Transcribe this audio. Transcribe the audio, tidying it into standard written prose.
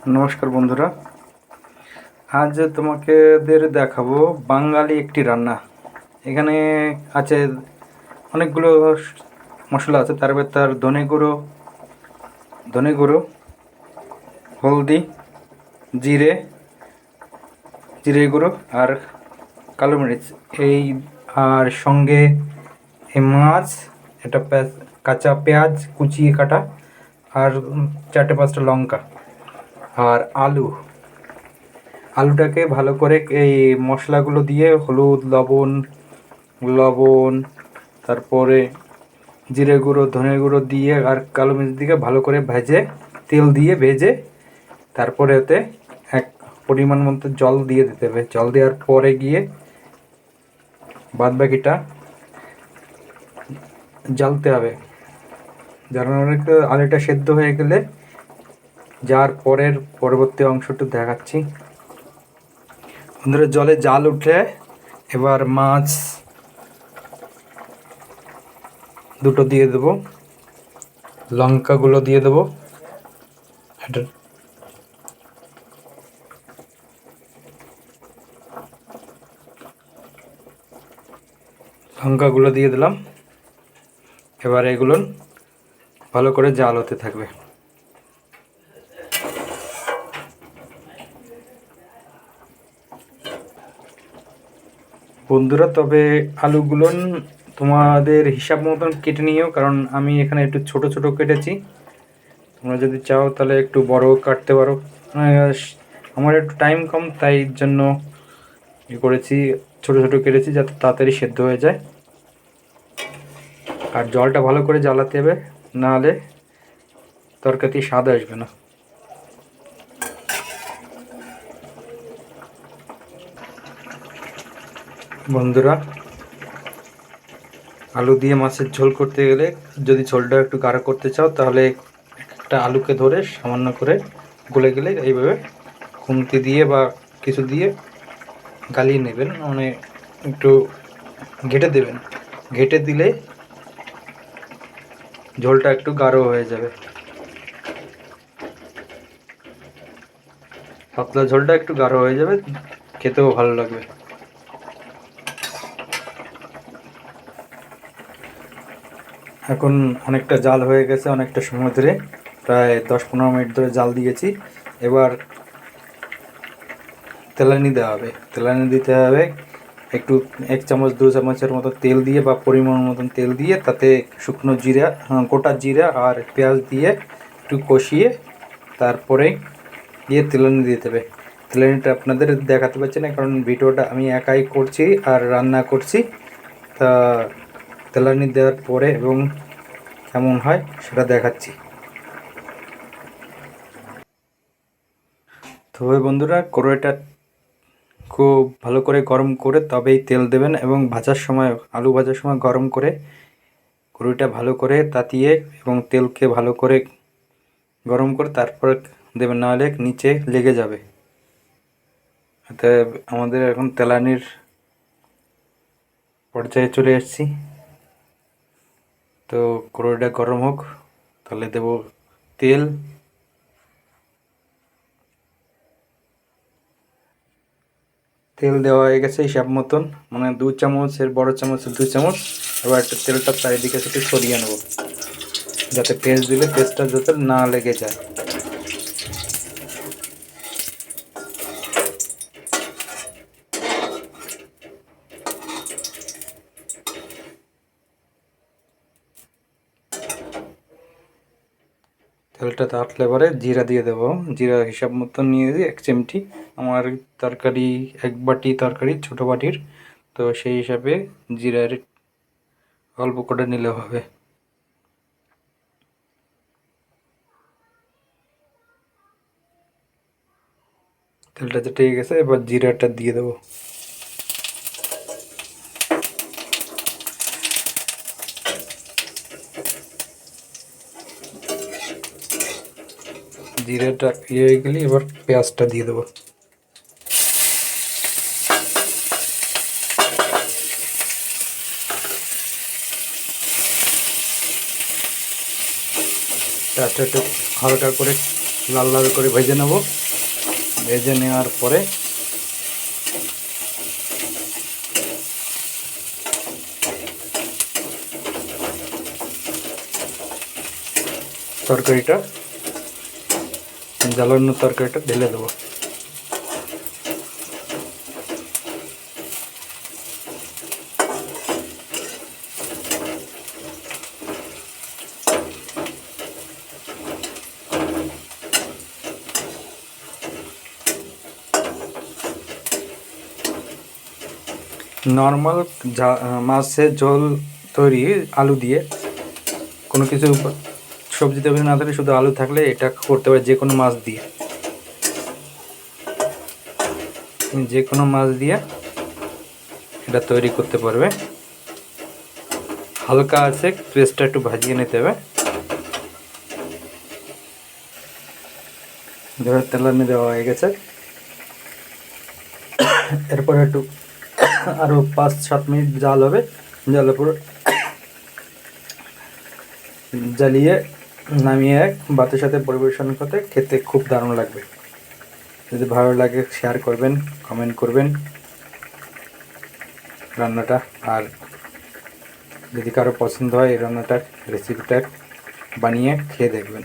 নমস্কার বন্ধুরা, আজ তোমাকেদের দেখাবো বাঙালি একটি রান্না। এখানে আছে অনেকগুলো মশলা আছে, তার ভেতর ধনে গুঁড়ো, হলদি, জিরে জিরে গুঁড়ো আর কালো মরিচ, এই আর সঙ্গে এই মাছ, এটা কাঁচা পেঁয়াজ কুচিয়ে কাটা, আর 4-5টা লঙ্কা, আর আলুটাকে ভালো করে এই মশলাগুলো দিয়ে হলুদ, লবণ, তারপরে জিরে গুঁড়ো, ধনে গুঁড়ো দিয়ে আর কালো মরিচ দিয়ে ভালো করে তেল দিয়ে ভেজে, তারপরে ওতে এক পরিমাণ মতো জল দিয়ে দিতে হবে। জল দেওয়ার পরে গিয়ে বাদবাকিটা জ্বালতে হবে। জ্বালানোর আলুটা সেদ্ধ হয়ে গেলে যার পরবর্তী অংশটা দেখাচ্ছি। বন্ধুরা, জলে জাল উঠে এবার মাছ দুটো দিয়ে দেবো, লঙ্কাগুলো দিয়ে দেবো, এটা লঙ্কাগুলো দিয়ে দিলাম। এবার এগুলো ভালো করে জাল হতে থাকবে। বন্ধুরা, তবে আলুগুলো তোমাদের হিসাব মতন কেটে নিও, কারণ আমি এখানে একটু ছোট ছোট কেটেছি। তোমরা যদি চাও তাহলে একটু বড় কাটতে পারো। আমার একটু টাইম কম, তাই জন্য করেছি, ছোট ছোট কেটেছি যাতে তাড়াতাড়ি সেদ্ধ হয়ে যায়। আর জলটা ভালো করে জ্বালাতে হবে, নাহলে তরকারি স্বাদ আসবে না। বন্ধুরা, আলু দিয়ে মাছের ঝোল করতে গেলে যদি ঝোলটা একটু গাঢ় করতে চাও, তাহলে একটা আলুকে ধরে সামান্য করে গলে গেলে এইভাবে খুন্তি দিয়ে বা কিছু দিয়ে গালিয়ে নেবেন, মানে একটু ঘেটে দেবেন। ঘেটে দিলে ঝোলটা একটু গাঢ় হয়ে যাবে, পাতলা ঝোলটা একটু গাঢ় হয়ে যাবে, খেতেও ভালো লাগবে। এখন অনেকটা জাল হয়ে গেছে, অনেকটা সময় ধরে, প্রায় 10-15 মিনিট ধরে জাল দিয়েছি। এবার তেলানি দেওয়া হবে, তেলানি দিতে হবে একটু 1 চামচ 2 চামচের মতো তেল দিয়ে বা পরিমাণ মতন তেল দিয়ে, তাতে শুকনো জিরা, গোটা জিরা আর পেঁয়াজ দিয়ে একটু কষিয়ে তারপরে দিয়ে তেলানি দিতে হবে। তেলানিটা আপনাদের দেখাতে পারছি না, কারণ ভিডিওটা আমি একাই করছি আর রান্না করছি। তা তেলানি দেওয়ার পরে এবং কেমন হয় সেটা দেখাচ্ছি। তো বন্ধুরা, কড়াইটা খুব ভালো করে গরম করে তবেই তেল দেবেন, এবং আলু ভাজার সময় গরম করে কড়াইটা ভালো করে তাতিয়ে এবং তেলকে ভালো করে গরম করে তারপর দেবেন, নাহলে নিচে লেগে যাবে। এতে আমাদের এখন তেলানির পর্যায়ে চলে এসেছি। তো কড়াইটা গরম হোক, তাহলে দেব তেল। তেল দেওয়া হয়ে গেছে হিসাব মতন, মানে 2 চামচের বড় চামচের 2 চামচ। এবার একটা তেলটা চারিদিকে থেকে সরিয়ে নেব, যাতে পেঁয়াজ দিলে পেঁয়াজটা যাতে না লেগে যায়। তেলটা তাতলে পরে জিরা দিয়ে দেবো। জিরা হিসাব মতন নিয়ে দিই 1 চিমটি। আমার তরকারি 1 বাটি তরকারি, ছোটো বাটির, তো সেই হিসাবে জিরার অল্প করে নিলে হবে। তেলটা যেটে গেছে, এবার জিরাটা দিয়ে দেবো। জিরাটা হয়ে গেলে এবার পেঁয়াজটা দিয়ে দেবো। পেঁয়াজটা একটু হালকা করে লাল লাল করে ভেজে নেব। ভেজে নেওয়ার পরে তরকারিটা, জ্বালানো তরকারিটা ঢেলে দেবো। নর্মাল মাছের ঝোল তৈরি আলু দিয়ে, কোনো কিছু সবজি টবজি না থাকলে শুধু আলু থাকলে এটা করতে পারে যে কোনো মাছ দিয়ে, যে কোনো মাছ দিয়ে এটা তৈরি করতে পারবে। হালকা আছে পেস্টটা একটু ভাজিয়ে নিতে হবে। ধরে তেলানি দেওয়া হয়ে গেছে, এরপর একটু আরও 5-7 মিনিট জাল হবে। জালের পর জ্বালিয়ে নামিয়ে ভাতের সাথে পরিবেশন করতে খেতে খুব দারুণ লাগবে। যদি ভালো লাগে শেয়ার করবেন, কমেন্ট করবেন রান্নাটা, আর যদি কারো পছন্দ হয় এই রান্নাটার রেসিপিটা বানিয়ে খেয়ে দেখবেন।